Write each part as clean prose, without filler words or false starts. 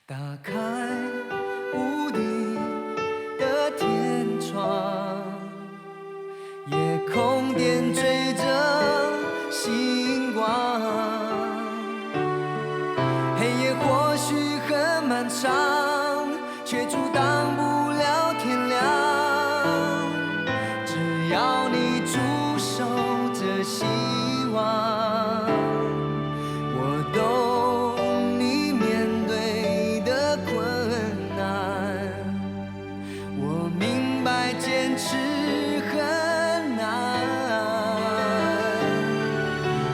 打开无底的天窗，夜空点缀着星光。黑夜或许很漫长，却阻挡不了天亮。只要你驻守着希望，我懂你面对的困难，我明白坚持很难。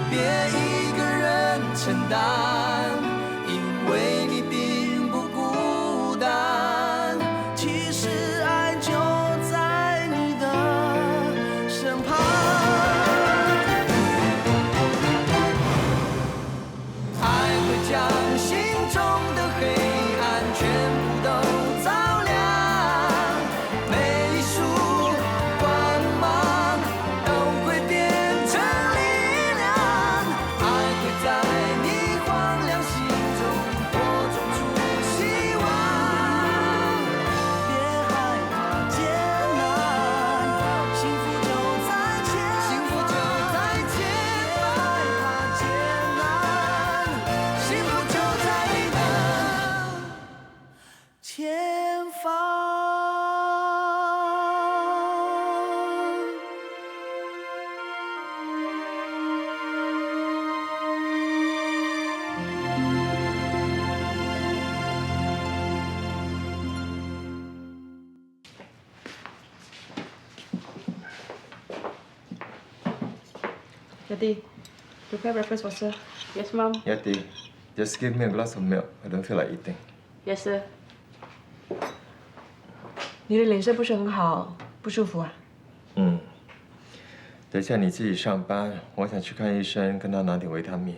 别一个人承担，因为你并不孤单。其实爱就在你的身旁。爱会将心中的黑暗全部都照亮，每一束光芒都会变成力量。爱会在你荒凉心中播种出希望。别害怕艰难，幸福就在前方。幸福就在前方。别害怕艰难，幸福就在你的前方。Yati, prepare breakfast for sir. Yes, ma'am. Yeti, just give me a glass of milk. I don't feel like eating. Yes, sir. 你的脸色不是很好，不舒服啊？等一下你自己上班，我想去看医生，跟他拿点维他命。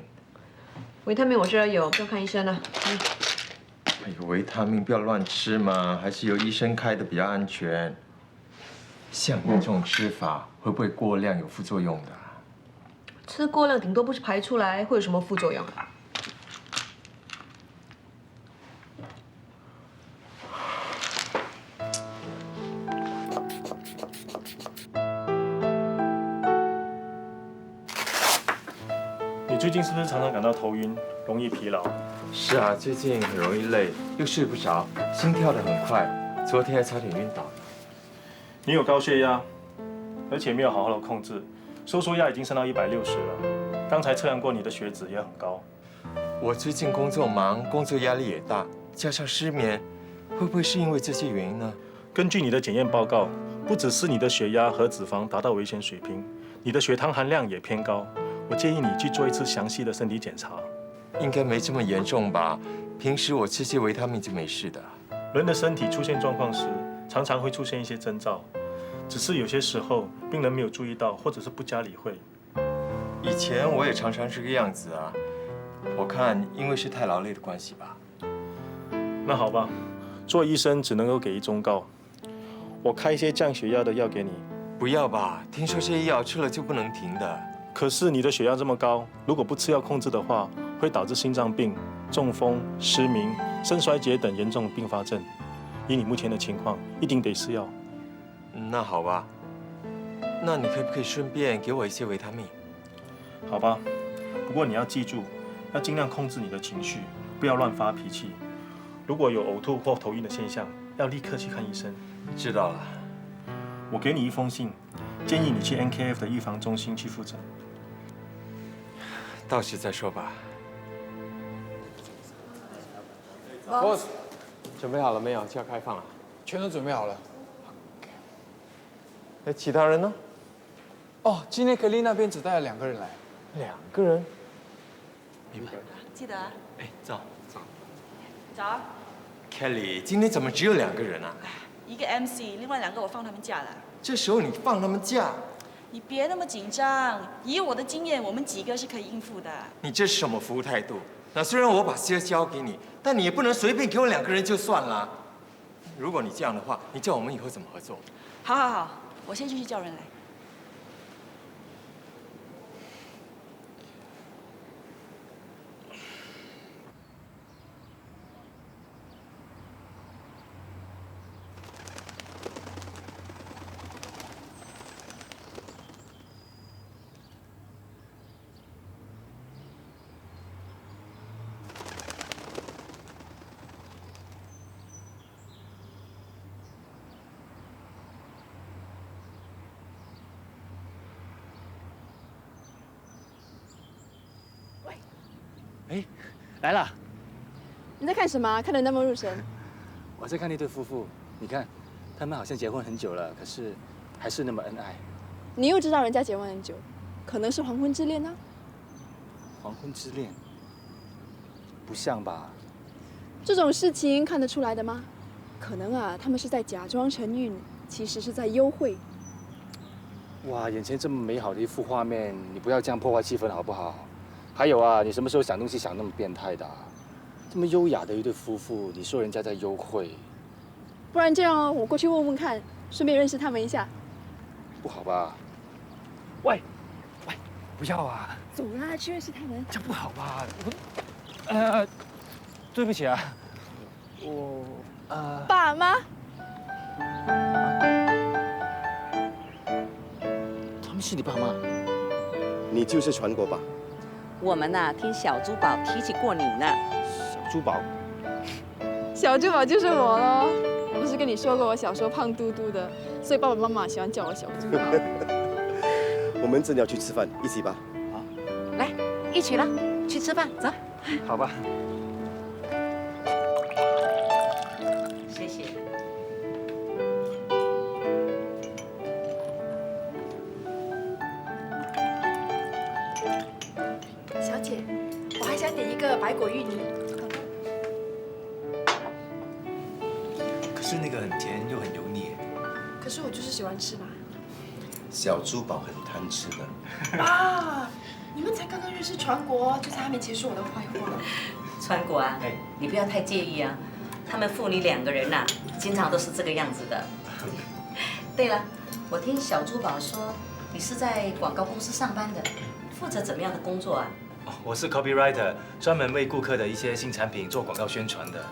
维他命我这儿有，不用看医生了。哎呦，维他命不要乱吃嘛，还是由医生开的比较安全。像你这种吃法，会不会过量有副作用的？吃过量顶多不是排出来，会有什么副作用啊？你最近是不是常常感到头晕，容易疲劳？是啊，最近很容易累，又睡不着，心跳得很快，昨天还差点晕倒。你有高血压，而且没有好好的控制，收缩压已经升到160了。刚才测量过你的血脂也很高。我最近工作忙，工作压力也大，加上失眠，会不会是因为这些原因呢？根据你的检验报告，不只是你的血压和脂肪达到危险水平，你的血糖含量也偏高。我建议你去做一次详细的身体检查。应该没这么严重吧？平时我吃些维他命就没事的。人的身体出现状况时，常常会出现一些征兆，只是有些时候病人没有注意到，或者是不加理会。以前我也常常这个样子啊，我看因为是太劳累的关系吧。那好吧，做医生只能够给一忠告，我开一些降血压的药给你。不要吧，听说这些药吃了就不能停的。可是你的血压这么高，如果不吃药控制的话，会导致心脏病、中风、失明、肾衰竭等严重的并发症。以你目前的情况，一定得吃药。那好吧，那你可不可以顺便给我一些维他命？好吧，不过你要记住，要尽量控制你的情绪，不要乱发脾气。如果有呕吐或头晕的现象，要立刻去看医生。知道了。我给你一封信，建议你去 NKF 的预防中心去复诊。到时再说吧。Boss，准备好了没有？就要开放了。全都准备好了。那其他人呢？哦，今天克利那边只带了2个人来。2个人。记得啊。哎，走。早。 Kelly， 今天怎么只有2个人啊？一个 MC，另外2个我放他们假了。这时候你放他们假？你别那么紧张，以我的经验，我们几个是可以应付的。你这是什么服务态度？那虽然我把事交给你，但你也不能随便给我2个人就算了。如果你这样的话，你叫我们以后怎么合作？好好好，我先去叫人来。哎，来了。你在看什么？看得那么入神。我在看那对夫妇，你看，他们好像结婚很久了，可是还是那么恩爱。你又知道人家结婚很久，可能是黄昏之恋呢。黄昏之恋？不像吧？这种事情看得出来的吗？可能啊，他们是在假装承运，其实是在幽会。哇，眼前这么美好的一幅画面，你不要这样破坏气氛好不好？还有啊，你什么时候想东西想那么变态的啊？这么优雅的一对夫妇，你说人家在幽会，不然这样哦，我过去问问看，顺便认识他们一下。不好吧？喂，不要啊！走啦，去认识他们。这不好吧？对不起啊，爸妈。他们是你爸妈？你就是传国吧？我们呐，听小珠宝提起过你呢。小珠宝？小珠宝就是我喽。不是跟你说过我小时候胖嘟嘟的，所以爸爸妈妈喜欢叫我小珠宝。我们正要去吃饭，一起吧。好，来，一起了，去吃饭，走。好吧。谢谢。小姐，我还想点一个白果芋泥。可是那个很甜又很油腻。可是我就是喜欢吃吧。小珠宝很贪吃的。啊！你们才刚刚认识传国，就在他面前说我的坏话。传国啊，你不要太介意啊。他们父女2个人呐，经常都是这个样子的。对了，我听小珠宝说你是在广告公司上班的，负责怎么样的工作啊？我是 copywriter， 专门为顾客的一些新产品做广告宣传的。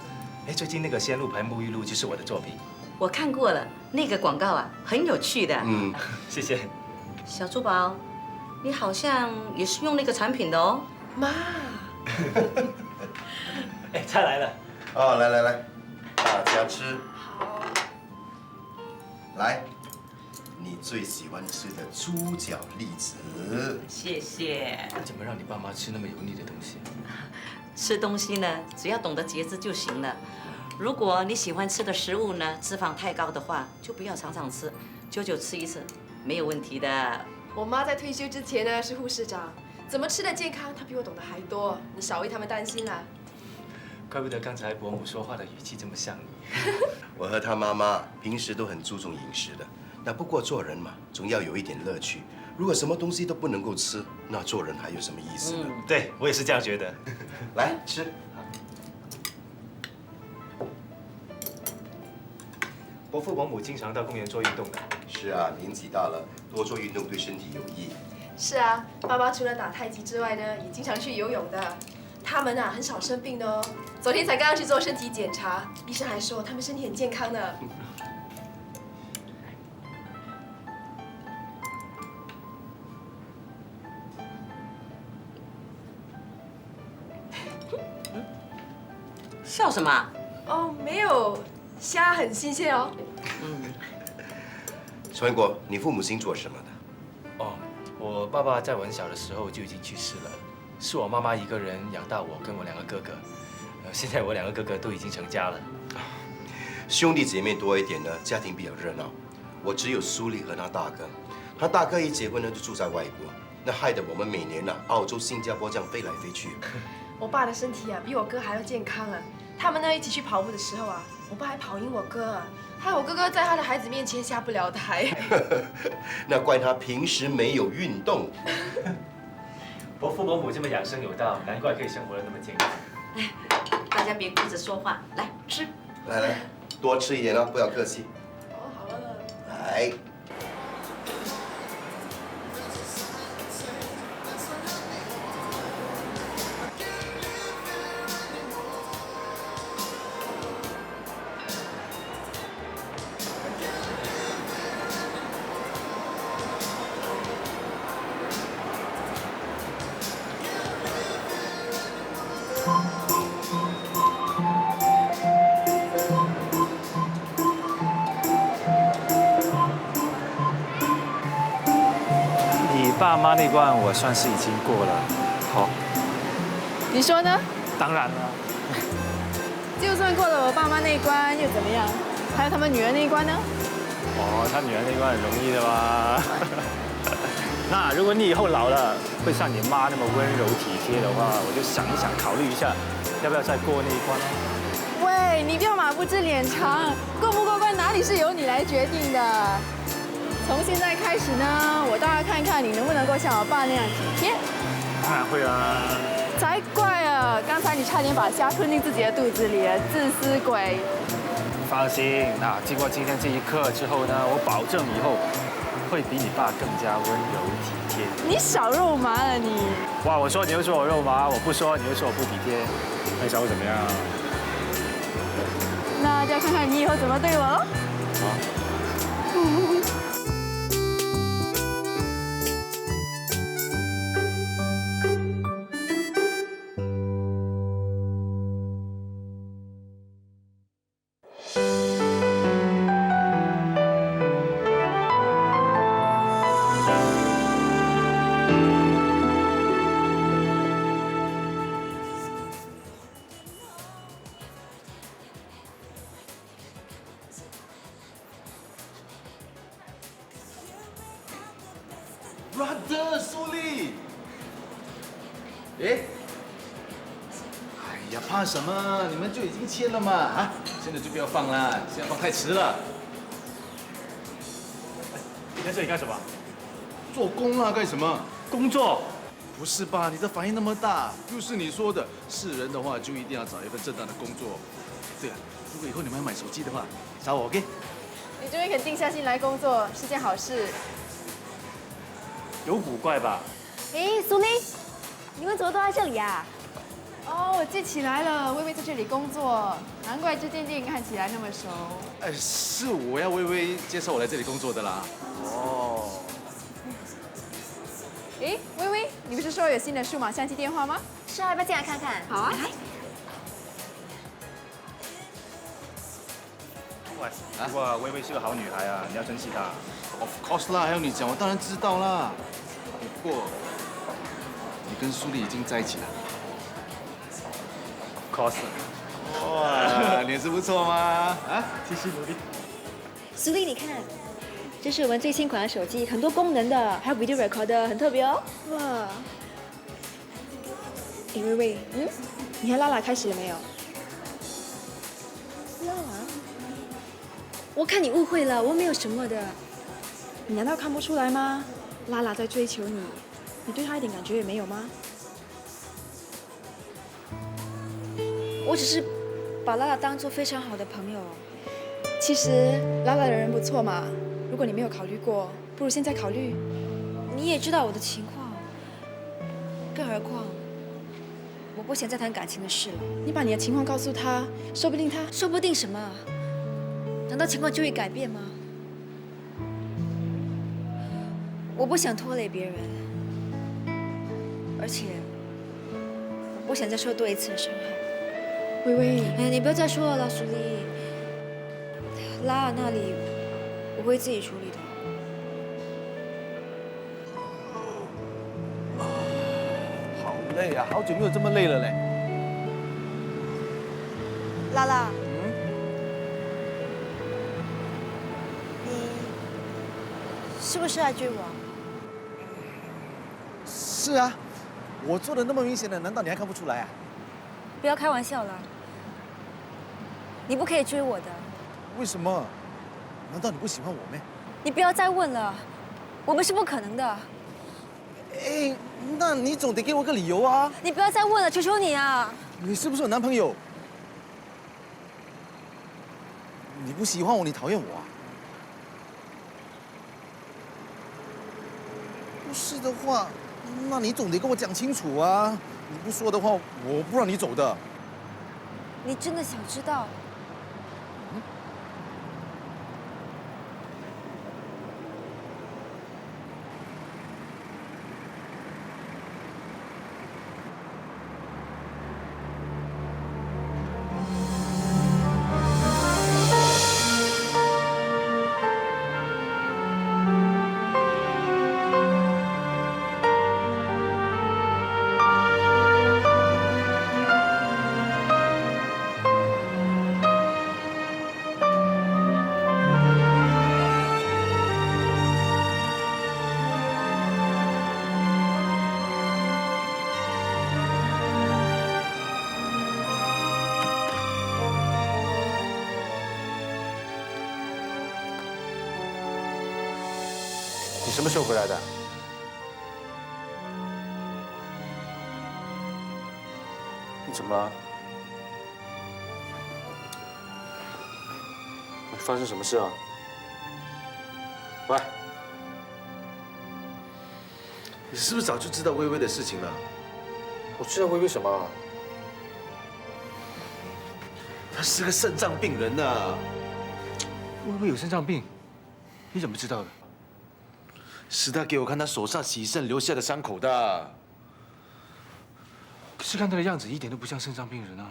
哎，最近那个鲜露牌沐浴露就是我的作品。我看过了，那个广告啊，很有趣的。谢谢。小珠宝，你好像也是用那个产品的哦。妈。哎，菜来了。哦，来，大家吃。好。来，你最喜欢吃的猪脚栗子。谢谢。怎么让你爸妈吃那么油腻的东西？吃东西呢，只要懂得节制就行了。如果你喜欢吃的食物呢，脂肪太高的话，就不要常常吃，久久吃一次，没有问题的。我妈在退休之前呢是护士长，怎么吃的健康，她比我懂得还多，你少为他们担心啦。怪不得刚才伯母说话的语气这么像你。我和他妈妈平时都很注重饮食的，那不过做人嘛，总要有一点乐趣。如果什么东西都不能够吃，那做人还有什么意思呢？对，我也是这样觉得。来吃。伯父伯母经常到公园做运动的。是啊，年纪大了，多做运动对身体有益。是啊，爸爸除了打太极之外呢，也经常去游泳的。他们啊很少生病的哦，昨天才刚刚去做身体检查，医生还说他们身体很健康呢。笑什么？哦，没有，虾很新鲜哦。传国，你父母亲做什么的？哦，我爸爸在我很小的时候就已经去世了，是我妈妈一个人养大我跟我2个哥哥。现在我2个哥哥都已经成家了。兄弟姐妹多一点呢，家庭比较热闹。我只有苏丽和他大哥，他大哥一结婚呢就住在外国，那害得我们每年呢澳洲、新加坡这样飞来飞去。我爸的身体啊比我哥还要健康啊，他们呢一起去跑步的时候啊，我爸还跑赢我哥啊，害我哥哥在他的孩子面前下不了台。那怪他平时没有运动。伯父伯母这么养生有道，难怪可以生活得那么健康。大家别顾着说话，来吃。来，多吃一点哦，不要客气。哦，好了。来。你爸妈那关我算是已经过了。好，你说呢？当然了。就算过了我爸妈那一关又怎么样？还有他们女儿那一关呢？哦，他女儿那关很容易的嘛。那如果你以后老了会像你妈那么温柔体贴的话，我就想一想，考虑一下，要不要再过那一关？喂，你不要马不知脸长，过不过关哪里是由你来决定的？从现在开始呢，我倒要看看你能不能够像我爸那样体贴。当然会啊。才怪啊！刚才你差点把虾吞进自己的肚子里，自私鬼。放心，那经过今天这一刻之后呢，我保证以后会比你爸更加温柔体贴。你少肉麻了你！哇，我说你又说我肉麻，我不说你又说我不体贴，那想我怎么样？那就要看看你以后怎么对我喽。好。Brother 苏丽，哎呀，怕什么？你们就已经签了嘛，啊，现在就不要放了，现在放太迟了。你在这里干什么？做工啊，干什么？工作。不是吧？你的反应那么大，又是你说的，是人的话就一定要找一份正当的工作。对了，如果以后你们要买手机的话，找我 OK？ 你终于肯定下心来工作，是件好事。有古怪吧？哎，苏丽，你们怎么都在这里啊？哦，我记起来了，微微在这里工作，难怪之间看起来那么熟。哎，是我要微微介绍我来这里工作的啦。哦。哎，微微，你不是说有新的数码相机电话吗？是啊，要不要进来看看？好啊。来。喂，不过微微是个好女孩啊，你要珍惜她。Of course 啦，还有你讲，我当然知道啦。不过，你跟苏丽已经在一起了。Of course。哇，脸色不错吗？啊，继续努力。苏丽，你看，这是我们最新款的手机，很多功能的，还有 video recorder， 很特别哦。哇。哎，微微，你和拉拉开始了没有？拉拉？我看你误会了，我没有什么的。你难道看不出来吗？拉拉在追求你，你对她一点感觉也没有吗？我只是把拉拉当做非常好的朋友。其实拉拉的人不错嘛，如果你没有考虑过，不如现在考虑。你也知道我的情况，更何况我不想再谈感情的事了。你把你的情况告诉他，说不定他……说不定什么？难道情况就会改变吗？我不想拖累别人，而且我不想再受多一次的伤害。微微，哎，你不要再说了，苏丽。拉尔那里我会自己处理的。好累啊，好久没有这么累了嘞。拉拉，你是不是在追我？是啊，我做的那么明显了，难道你还看不出来啊？不要开玩笑了，你不可以追我的。为什么？难道你不喜欢我咩？你不要再问了，我们是不可能的。哎，那你总得给我个理由啊！你不要再问了，求求你啊！你是不是有男朋友？你不喜欢我，你讨厌我啊？不是的话，那你总得跟我讲清楚啊！你不说的话，我不让你走的。你真的想知道？你什么时候回来的？你怎么了？发生什么事啊？喂，你是不是早就知道微微的事情了？我知道微微什么？她是个肾脏病人呐。微微有肾脏病，你怎么知道的？是他给我看他手上洗肾留下的伤口的。可是看他的样子，一点都不像肾脏病人啊。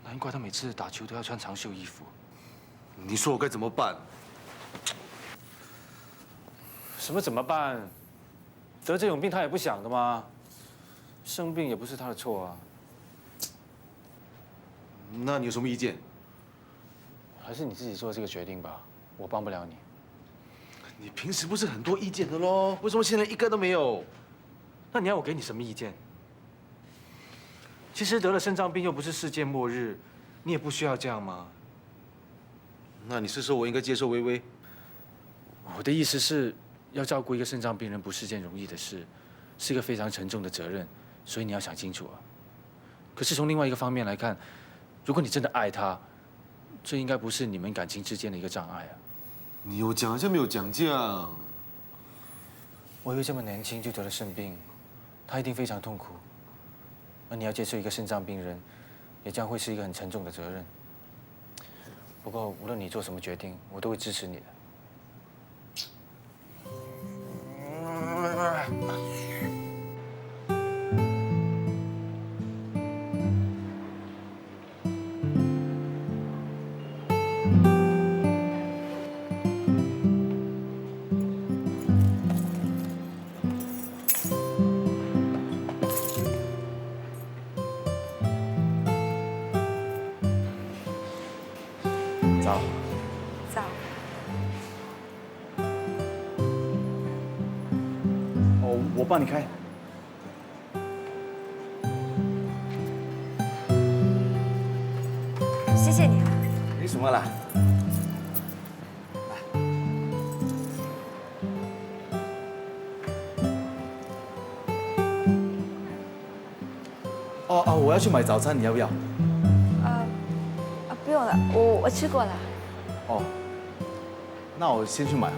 难怪他每次打球都要穿长袖衣服。你说我该怎么办？什么怎么办？得这种病他也不想的吗？生病也不是他的错啊。那你有什么意见？还是你自己做这个决定吧，我帮不了你。你平时不是很多意见的咯？为什么现在一个都没有？那你要我给你什么意见？其实得了肾脏病又不是世界末日，你也不需要这样吗？那你是说我应该接受微微？我的意思是，要照顾一个肾脏病人不是件容易的事，是一个非常沉重的责任，所以你要想清楚啊。可是从另外一个方面来看，如果你真的爱他，这应该不是你们感情之间的一个障碍啊。你有讲好像没有讲这样。微微这么年轻就得了肾病，他一定非常痛苦。而你要接受一个肾脏病人，也将会是一个很沉重的责任。不过无论你做什么决定，我都会支持你的。早。早。哦，我帮你开。谢谢你啊。没什么啦。哦，我要去买早餐，你要不要？不用了，我吃过了。哦，那我先去买哈。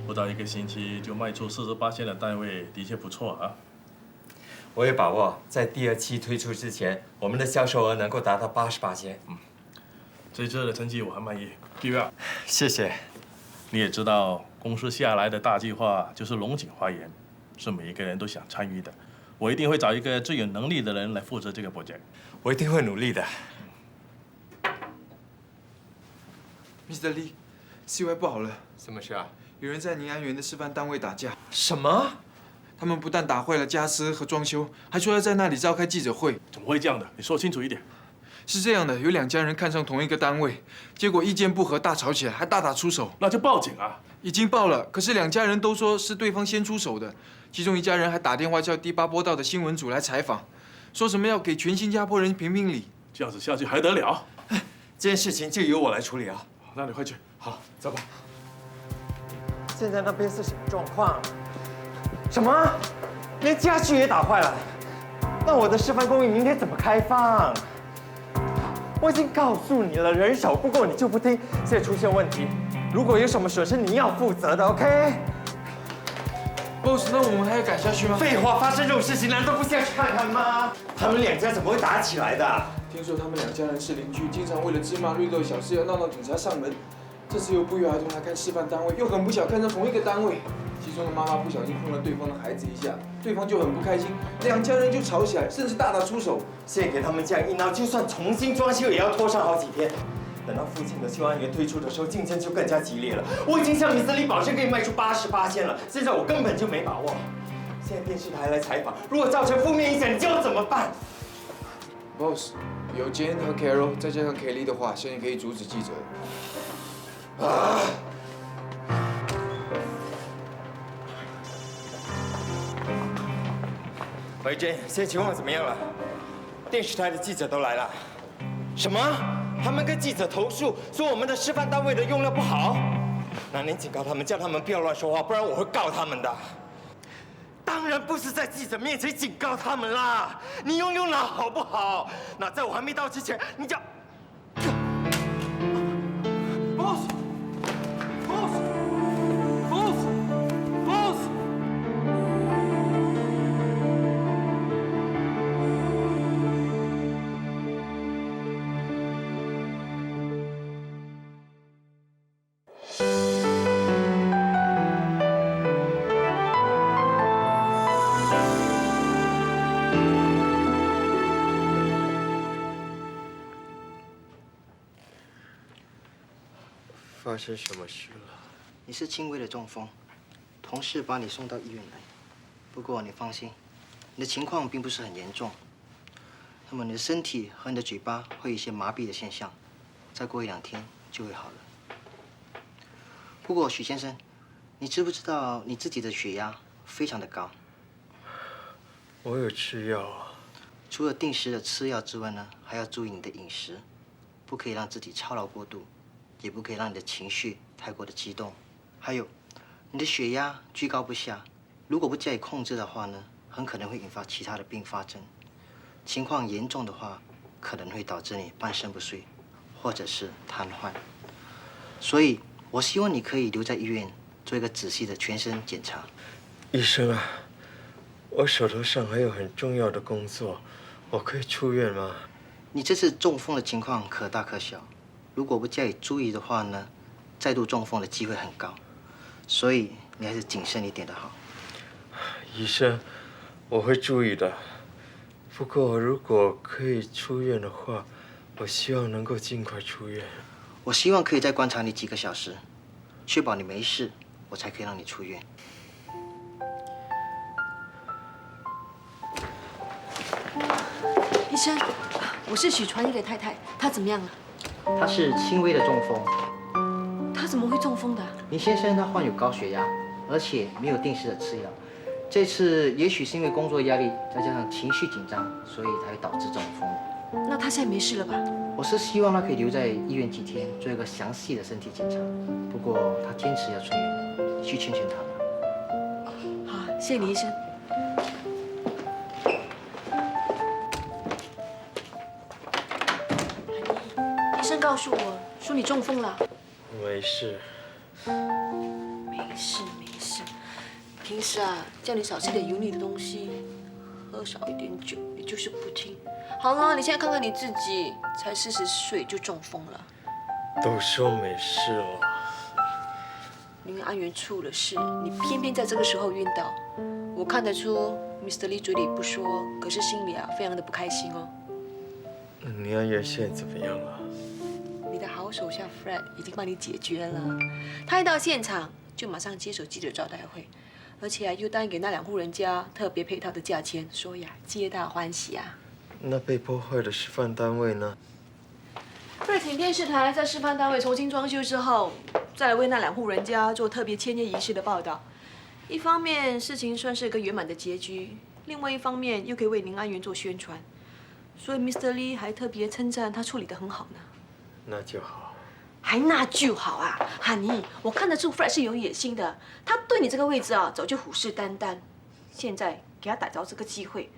不到1个星期就卖出48%的单位，的确不错啊。我有把握，在第2期推出之前，我们的销售额能够达到88%。这次的成绩我很满意 ，Give up。谢谢。你也知道，公司下来的大计划就是龙井花园，是每一个人都想参与的。我一定会找一个最有能力的人来负责这个 project。我一定会努力的。Mr. Lee， 戏外不好了。什么事啊？有人在宁安园的示范单位打架。什么？他们不但打坏了家私和装修，还说要在那里召开记者会。怎么会这样的？你说清楚一点。是这样的，有2家人看上同一个单位，结果意见不合，大吵起来，还大打出手。那就报警啊！已经报了，可是2家人都说是对方先出手的。其中1家人还打电话叫第8波道的新闻组来采访，说什么要给全新加坡人评评理。这样子下去还得了？这件事情就由我来处理啊。那你快去。好，走吧。现在那边是什么状况？什么？连家具也打坏了？那我的示范公寓明天怎么开放？我已经告诉你了，人手不够你就不听。现在出现问题，如果有什么损失，你要负责的 ，OK？Boss， 那我们还要赶下去吗？废话，发生这种事情难道不下去看看吗？他们2家怎么会打起来的？听说他们2家人是邻居，经常为了芝麻绿豆小事要闹到警察上门。这次又不约而同来看示范单位，又很不巧看上同一个单位。其中的妈妈不小心碰了对方的孩子一下，对方就很不开心，2家人就吵起来，甚至大打出手。现在给他们这样一闹，就算重新装修也要拖上好几天。等到附近的秀安园推出的时候，竞争就更加激烈了。我已经向Mr. Lee保证可以卖出88%了，现在我根本就没把握。现在电视台来采访，如果造成负面影响，你叫我怎么办 ？Boss， 有Jane和 Carol， 再加上 Kelly 的话，现在可以阻止记者。喂，Jane，现在情况怎么样了？电视台的记者都来了。什么？他们跟记者投诉说我们的示范单位的用料不好？那您警告他们，叫他们不要乱说话，不然我会告他们的。当然不是在记者面前警告他们啦，你用脑好不好？那在我还没到之前，你就。发生什么事了？你是轻微的中风，同事把你送到医院来。不过你放心，你的情况并不是很严重。那么你的身体和你的嘴巴会有一些麻痹的现象，再过1-2天就会好了。不过许先生，你知不知道你自己的血压非常的高？我有吃药啊。除了定时的吃药之外呢，还要注意你的饮食，不可以让自己操劳过度。也不可以让你的情绪太过的激动，还有，你的血压居高不下，如果不加以控制的话呢，很可能会引发其他的并发症。情况严重的话，可能会导致你半身不遂，或者是瘫痪。所以，我希望你可以留在医院做一个仔细的全身检查。医生啊，我手头上还有很重要的工作，我可以出院吗？你这次中风的情况可大可小。如果不加以注意的话呢，再度中风的机会很高，所以你还是谨慎一点的好。医生，我会注意的。不过如果可以出院的话，我希望能够尽快出院。我希望可以再观察你几个小时，确保你没事，我才可以让你出院。医生，我是许传一的太太，她怎么样了？他是轻微的中风。他怎么会中风的？林先生他患有高血压，而且没有定时的吃药。这次也许是因为工作压力，再加上情绪紧张，所以才会导致中风。那他现在没事了吧？我是希望他可以留在医院几天，做一个详细的身体检查。不过他坚持要出院，你去劝劝他吧。好，谢谢李医生。医生告诉我说你中风了。没事。没事没事。平时啊，叫你少吃点油腻的东西，喝少一点酒，你就是不听。好了，你现在看看你自己，才40岁就中风了。都说没事了。林安源出了事，你偏偏在这个时候晕倒，我看得出 Mr. Lee 嘴里不说，可是心里啊非常的不开心哦。林安源现在怎么样了？你的好手下 Fred 已经帮你解决了，他一到现场就马上接手记者招待会，而且啊又单给那2户人家特别配套的价钱，说呀皆大欢喜啊。那被破坏的示范单位呢Fred 请电视台在示范单位重新装修之后，再来为那2户人家做特别签约仪式的报道。一方面事情算是一个圆满的结局，另外一方面又可以为林安源做宣传，所以 Mr. Lee 还特别称赞他处理得很好呢。那就好。还那就好啊，汉妮，我看得出 Fred 是有野心的，他对你这个位置啊早就虎视眈眈，现在给他逮着这个机会，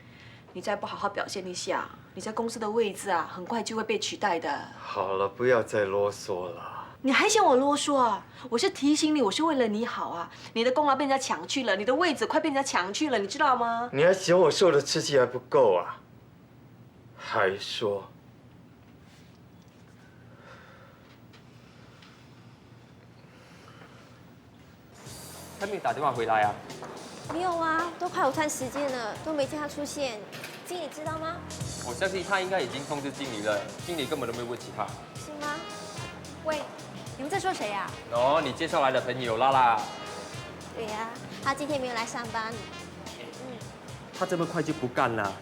你再不好好表现一下，你在公司的位置啊很快就会被取代的。好了，不要再啰嗦了。你还嫌我啰嗦啊？我是提醒你，我是为了你好啊。你的功劳被人家抢去了，你的位置快被人家抢去了，你知道吗？你还嫌我受的刺激还不够啊？还说。他没打电话回来啊？没有啊，都快午餐时间了，都没见他出现。经理知道吗？我相信他应该已经通知经理了，经理根本都没问起他。是吗？喂，你们在说谁呀？哦，你介绍来的朋友拉拉。对呀，他今天没有来上班。他这么快就不干了，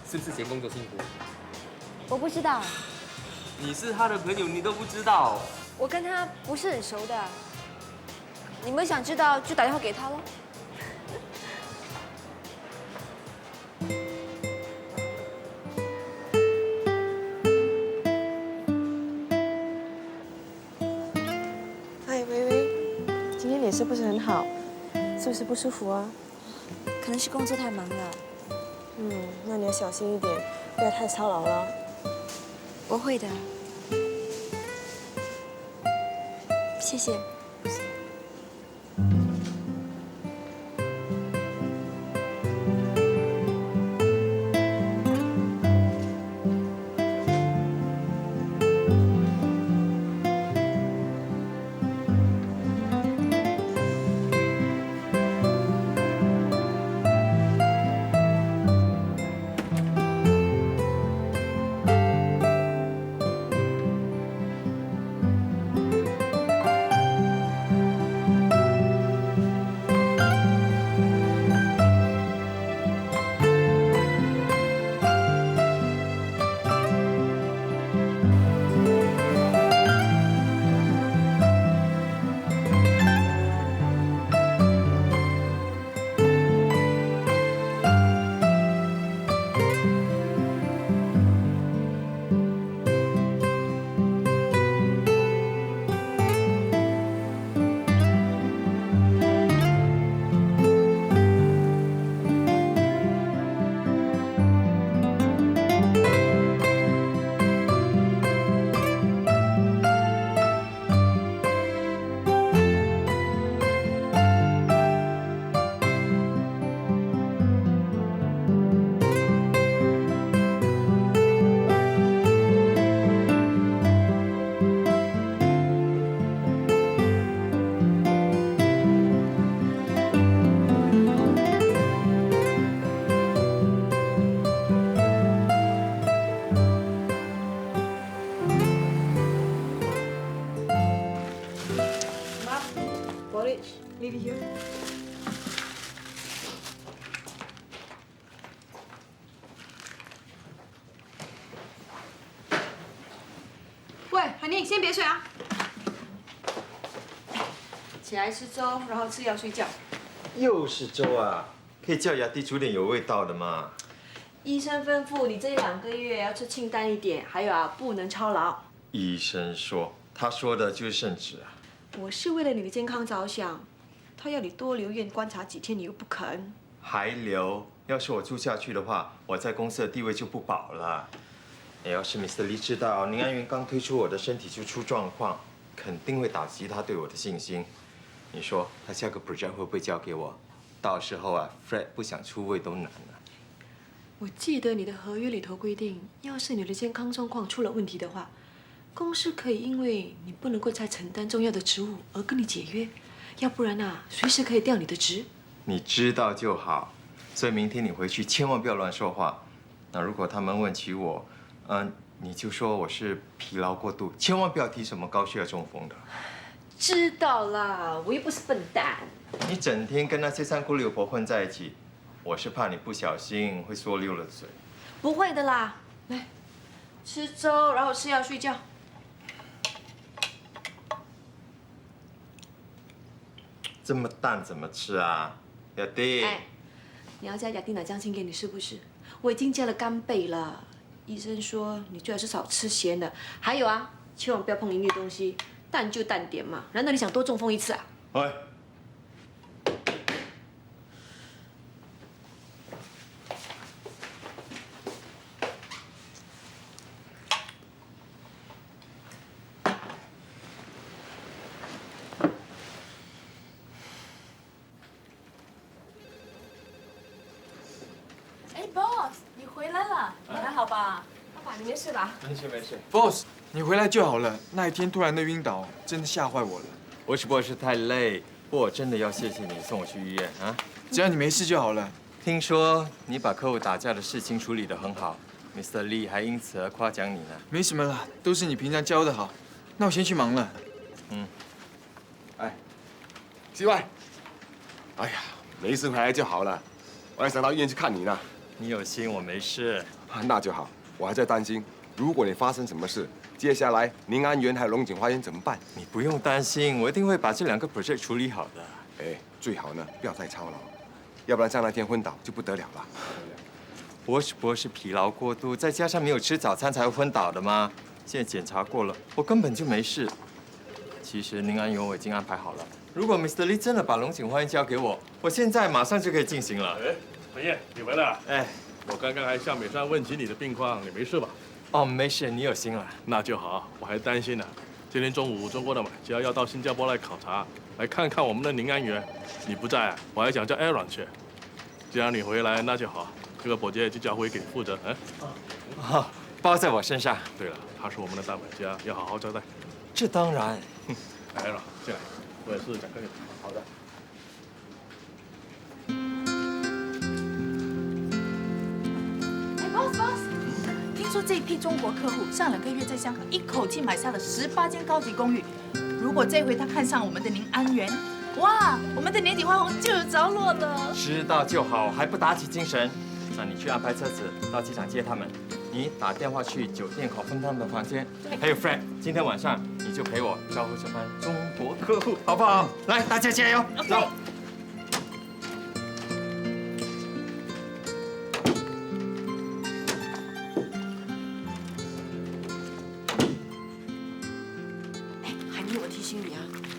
是不是嫌工作辛苦？我不知道。你是他的朋友，你都不知道？我跟他不是很熟的。你们想知道就打电话给他喽。色不是很好，是不是不舒服啊？可能是工作太忙了。那你要小心一点，不要太操劳了。我会的。谢谢。不是。Leave it here. 喂，海宁，先别睡啊！起来吃粥，然后吃药睡觉。又是粥啊？可以叫雅弟煮点有味道的吗？医生吩咐你这2个月要吃清淡一点，还有啊，不能操劳。医生说，他说的就是圣旨啊。我是为了你的健康着想，他要你多留院观察几天，你又不肯。还留？要是我住下去的话，我在公司的地位就不保了。要是 Mr. Lee 知道宁安源刚推出我的身体就出状况，肯定会打击他对我的信心。你说他下个 project 会不会交给我？到时候啊 ，Fred 不想出位都难了。我记得你的合约里头规定，要是你的健康状况出了问题的话，公司可以因为你不能够再承担重要的职务而跟你解约，要不然啊，随时可以调你的职。你知道就好。所以明天你回去千万不要乱说话。那如果他们问起我，你就说我是疲劳过度，千万不要提什么高血压中风的。知道啦，我又不是笨蛋。你整天跟那些三姑六婆混在一起，我是怕你不小心会说溜了嘴。不会的啦，来吃粥，然后吃药睡觉。这么淡怎么吃啊，雅弟？哎，你要加雅蒂奶酱青给你是不是？我已经加了干贝了。医生说你最好是少吃咸的，还有啊，千万不要碰营业东西，淡就淡点嘛。难道你想多中风一次啊？喂。Boss， 你回来了，你还好吧？爸爸，你没事吧？没事没事。Boss， 你回来就好了。那一天突然的晕倒，真的吓坏我了。我只不过是太累，不过我真的要谢谢你送我去医院啊。只要你没事就好了。听说你把客户打架的事情处理得很好 ，Mr. Lee 还因此而夸奖你呢。没什么啦，都是你平常教的好。那我先去忙了。哎，西外。哎呀，没事回来就好了。我还想到医院去看你呢。你有心，我没事。那就好。我还在担心，如果你发生什么事，接下来宁安园还有龙井花园怎么办？你不用担心，我一定会把这2个 project 处理好的。哎，最好呢不要太操劳，要不然像那天昏倒就不得了了。我只不过是疲劳过度，再加上没有吃早餐才会昏倒的吗？现在检查过了，我根本就没事。其实宁安园我已经安排好了。如果 Mr. Lee 真的把龙井花园交给我，我现在马上就可以进行了。哎，文燕，你回来了。哎，我刚刚还向美山问起你的病况，你没事吧？哦，没事，你有心了。那就好，我还担心呢。今天中午中国的买家要到新加坡来考察，来看看我们的宁安园。你不在，我还想叫 Aaron 去。既然你回来，那就好。这个保洁就交回给你负责，好，包在我身上。对了，他是我们的大买家，要好好交代。这当然。来了，进来，我有事讲跟你。好的。哎 ，boss， 听说这一批中国客户上2个月在香港一口气买下了18间高级公寓。如果这回他看上我们的宁安园，哇，我们的年底花红就有着落了。知道就好，还不打起精神？那你去安排车子到机场接他们，你打电话去酒店考分他们的房间。还有 Fred， 今天晚上你就陪我招呼这班中国客户，好不好？来，大家加油！走。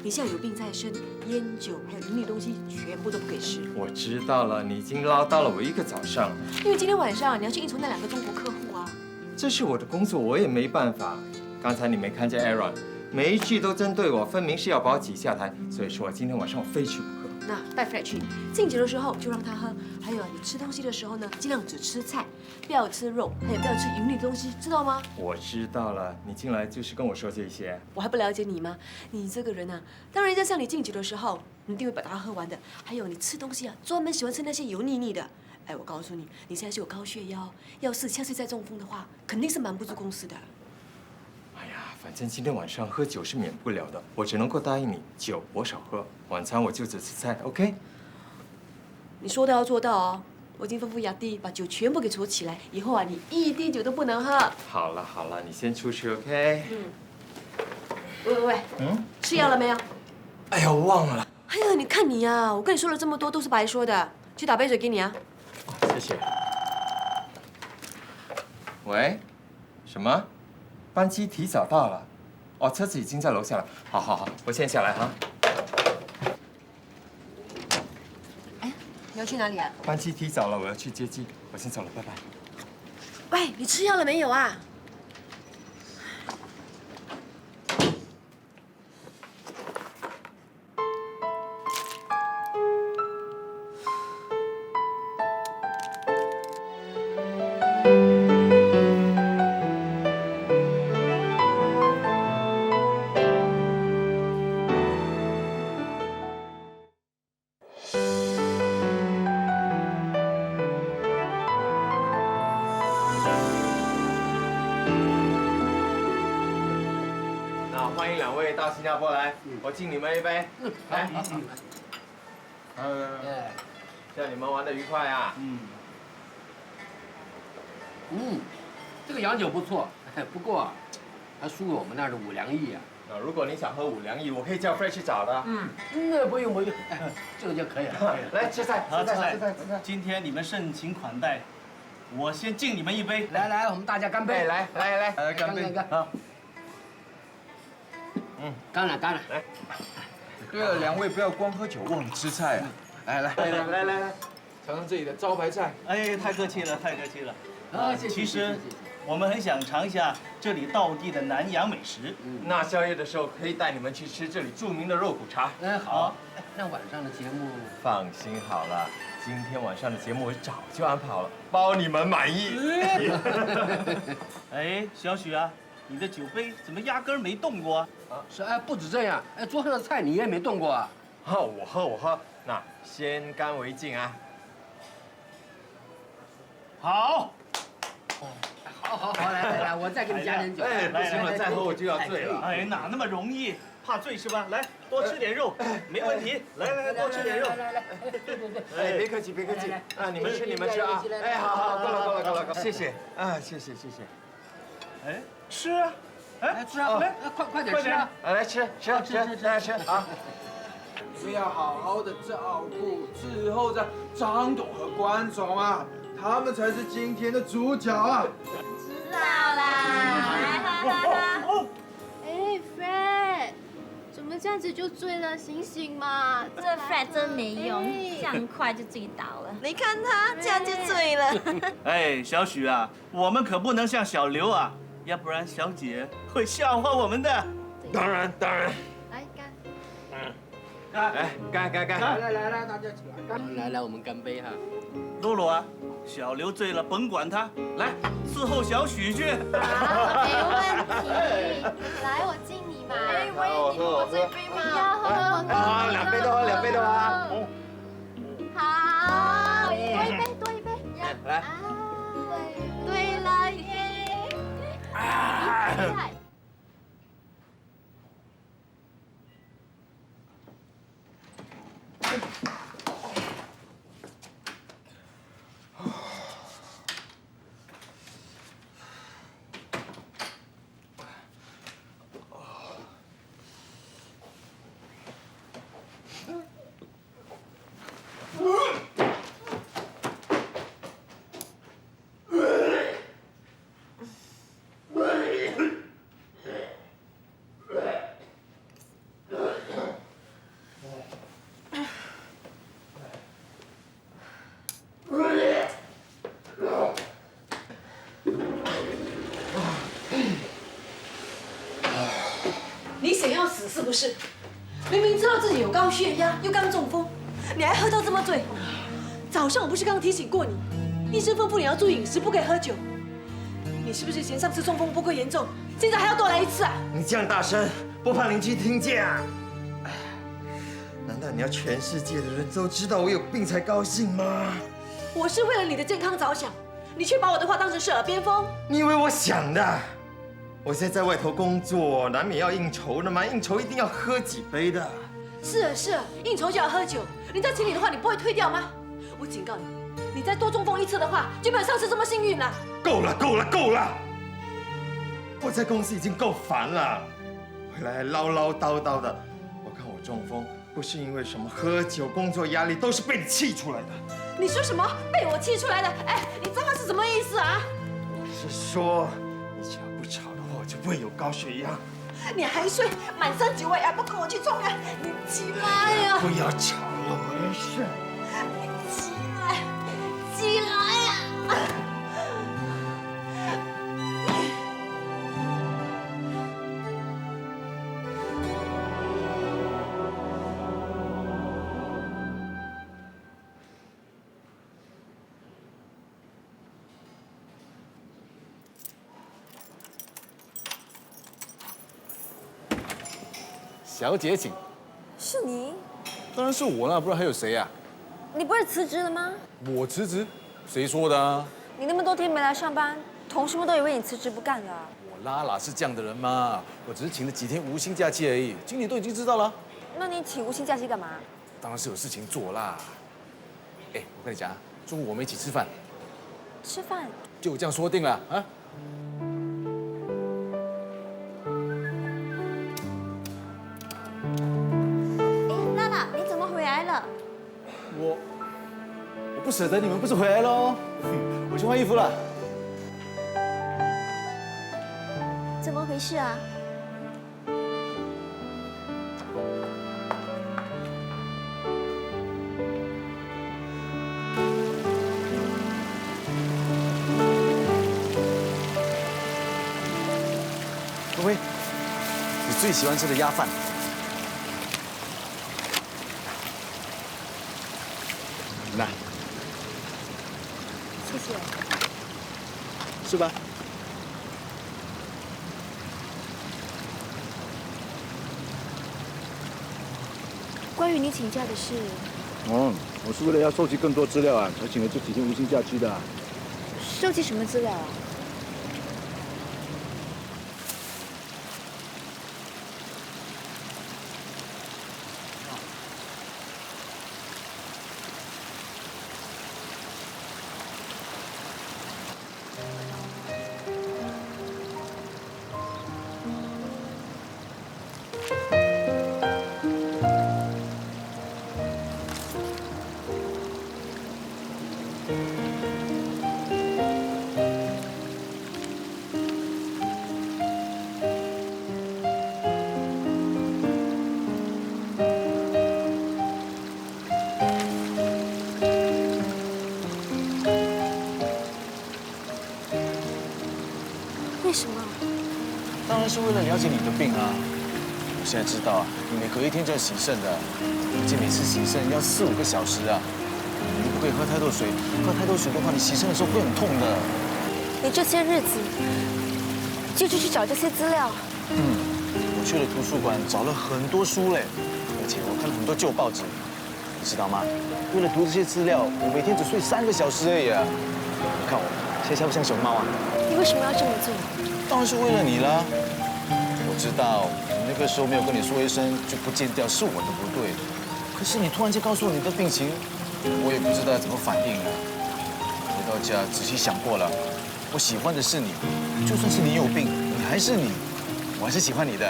你现在有病在身，烟酒还有营利东西全部都不给吃。我知道了，你已经唠叨了我1个早上。因为今天晚上你要去应酬那2个中国客户啊。这是我的工作，我也没办法。刚才你没看见 Aaron， 每一句都针对我，分明是要把我挤下台。所以说今天晚上我非去不可。那带 Fred 去，敬酒的时候就让他喝，还有你吃东西的时候呢，尽量只吃菜，不要吃肉，还有不要吃油腻的东西，知道吗？我知道了，你进来就是跟我说这些。我还不了解你吗？你这个人啊，当人家向你敬酒的时候，你一定会把它喝完的。还有你吃东西啊，专门喜欢吃那些油腻腻的。哎，我告诉你，你现在是有高血压，要是下次再中风的话，肯定是瞒不住公司的。反正今天晚上喝酒是免不了的，我只能够答应你，酒我少喝，晚餐我就只吃菜 ，OK？ 你说到要做到哦，我已经吩咐雅弟把酒全部给储起来，以后啊你一滴酒都不能喝。好了好了，你先出去 ，OK？ 喂，吃药了没有？哎呀，忘了。哎呀，你看你呀，我跟你说了这么多都是白说的，去打杯水给你啊。谢谢。喂，什么？班机提早到了，哦，车子已经在楼下了。好好好，我先下来哈。哎，你要去哪里啊？班机提早了，我要去接机，我先走了，拜拜。喂，你吃药了没有啊？欢迎2位到新加坡来，我敬你们一杯。来，希望你们玩得愉快啊。这个洋酒不错，不过还输我们那儿的5粮液啊。如果你想喝5粮液，我可以叫 Fred 去找的。那不用，这个就可以了。来吃菜，吃菜。今天你们盛情款待，我先敬你们一杯。来，我们大家干杯！来，干杯！好。干了。来。对了，2位不要光喝酒忘了吃菜啊！来，尝尝这里的招牌菜。哎，太客气了。谢谢。其实我们很想尝一下这里道地的南洋美食。那宵夜的时候可以带你们去吃这里著名的肉骨茶。好。那晚上的节目？放心好了，今天晚上的节目我早就安排好了，包你们满意。哎，小许啊，你的酒杯怎么压根没动过啊？是不止这样，桌上的菜你也没动过啊？我喝。那先干为敬啊。好。好，来，我再给你加点酒。不行了，再喝我就要醉了。哎，哪那么容易？怕醉是吧？来，多吃点肉，没问题。来，多吃点肉。对。别客气。你们吃啊。好，够了。谢谢。谢谢。哎，吃啊！吃啊！来，快点吃啊！来吃，大家吃啊！所以要好好的照顾伺候着张董和关总啊，他们才是今天的主角啊！知道啦，来喝。哎 ，Fred，怎么下子就醉了，醒醒嘛！这 Fred 真没用，这样快就醉倒了。你看他这样就醉了。哎，小许啊，我们可不能像小刘啊，要不然小姐会笑话我们的。当然。来干。哎，干！来，大家起来！来，我们干杯哈！露露啊，小刘醉了，甭管他，来伺候小许去。没问题。来，我敬你嘛。哎，我也我这杯嘛。要喝。啊，2杯的啊。好，多一杯。来。对了耶。厉害。你想要死是不是？明明知道自己有高血压，又刚中风，你还喝到这么醉。早上我不是刚提醒过你，医生吩咐你要注意饮食，不可以喝酒。你是不是嫌上次中风不够严重，现在还要多来一次啊？你这样大声，不怕邻居听见啊？难道你要全世界的人都知道我有病才高兴吗？我是为了你的健康着想，你却把我的话当成是耳边风。你以为我想的？我现在在外头工作，难免要应酬的嘛，应酬一定要喝几杯的。是啊，应酬就要喝酒。人家请你的话，你不会退掉吗？我警告你，你再多中风一次的话，就没有上次这么幸运了。够了！我在公司已经够烦了，回来还唠唠叨叨的。我看我中风不是因为什么喝酒、工作压力，都是被你气出来的。你说什么？被我气出来的？哎，你这话是什么意思啊？我是说，你只要不吵的话，我就不会有高血压。你还睡，满身酒味还不跟我去冲啊？你起来呀！不要吵了，我要睡。起来呀！小姐，请。是你？当然是我了，不然还有谁呀？你不是辞职了吗？我辞职？谁说的啊？你那么多天没来上班，同事们都以为你辞职不干了。我拉拉是这样的人吗？我只是请了几天无薪假期而已，经理都已经知道了。那你请无薪假期干嘛？当然是有事情做啦。哎，我跟你讲啊，中午我们一起吃饭。吃饭？就这样说定了啊。我不舍得你们，不是回来喽？我去换衣服了。怎么回事啊？各位，你最喜欢吃的鸭饭。来。谢谢。是吧？关于你请假的事，哦，我是为了要收集更多资料啊，才请了这几天无薪假期的。收集什么资料啊？当然是为了了解你的病啊。我现在知道啊，你每隔1天就要洗肾的，而且每次洗肾要4、5个小时啊。你又不可以喝太多水，喝太多水的话，你洗肾的时候会很痛的。你这些日子就是去找这些资料。我去了图书馆找了很多书嘞，而且我看了很多旧报纸，你知道吗？为了读这些资料，我每天只睡3个小时而已啊！你看我，现在像不像熊猫啊？你为什么要这么做？当然是为了你啦。我知道你那个时候没有跟你说一声就不见掉是我的不对，可是你突然间告诉我你的病情，我也不知道怎么反应啊。回到家仔细想过了，我喜欢的是你，就算是你有病，你还是你，我还是喜欢你的。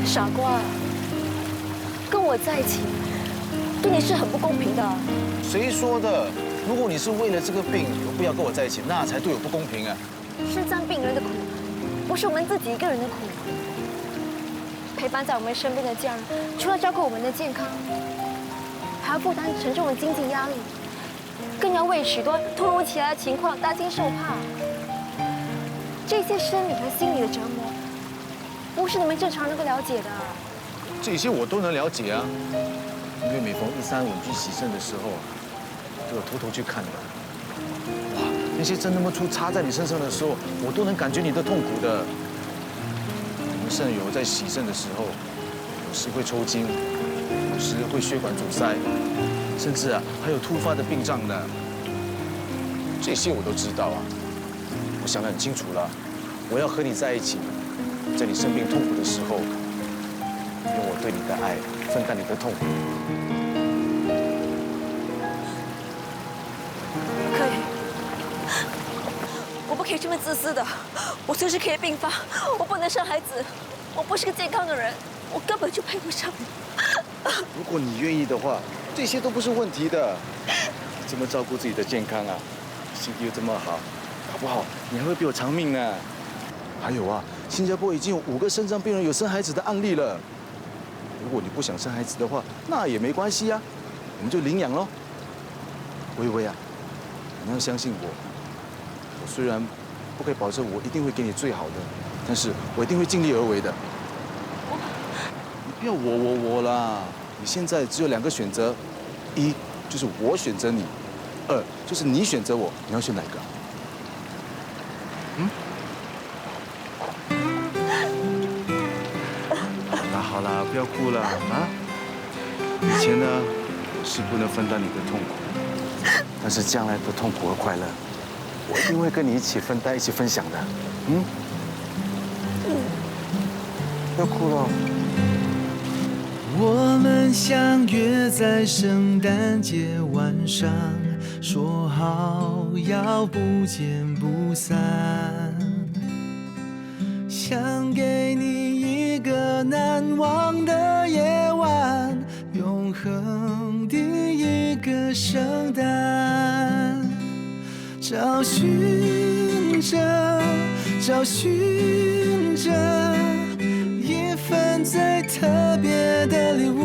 傻瓜，跟我在一起对你是很不公平的。谁说的？如果你是为了这个病而不要跟我在一起，那才对我不公平啊！肾脏病人的苦，不是我们自己一个人的苦。陪伴在我们身边的家人，除了照顾我们的健康，还要负担沉重的经济压力，更要为许多突如其来的情况担惊受怕。这些生理和心理的折磨，不是你们正常人能够了解的。这些我都能了解啊，因为每逢1、3、5去洗肾的时候，都有偷偷去看的。哇，那些针那么粗插在你身上的时候，我都能感觉你的痛苦的。我们肾友在洗肾的时候，有时会抽筋，有时会血管阻塞，甚至啊还有突发的病症呢。这些我都知道啊，我想得很清楚了，我要和你在一起，在你生病痛苦的时候，用我对你的爱分担你的痛苦。可以，我不可以这么自私的。我随时可以病发，我不能生孩子，我不是个健康的人，我根本就配不上你。如果你愿意的话，这些都不是问题的。你这么照顾自己的健康啊，身体又这么好，搞不好你还会比我长命呢。还有啊，新加坡已经有5个肾脏病人有生孩子的案例了。如果你不想生孩子的话，那也没关系啊，我们就领养咯。微微啊，你要相信我。我虽然不可以保证我一定会给你最好的，但是我一定会尽力而为的。你不要我啦！你现在只有2个选择，一就是我选择你，2就是你选择我，你要选哪个？好啦，不要哭了啊！以前呢，我是不能分担你的痛苦，但是将来的痛苦和快乐，我一定会跟你一起分担、一起分享的。不要哭了。我们相约在圣诞节晚上，说好要不见不散。想给你一个难忘的夜晚，永恒的一个圣诞。找寻着一份最特别的礼物，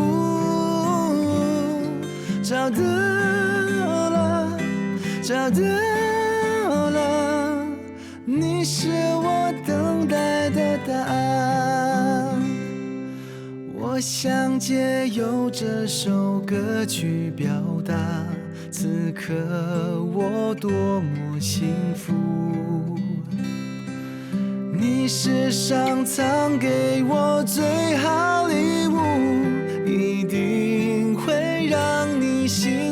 找到了，你是我等待的答案。我想借由这首歌曲表达，此刻我多么幸福。你世上藏给我最好礼物，一定会让你幸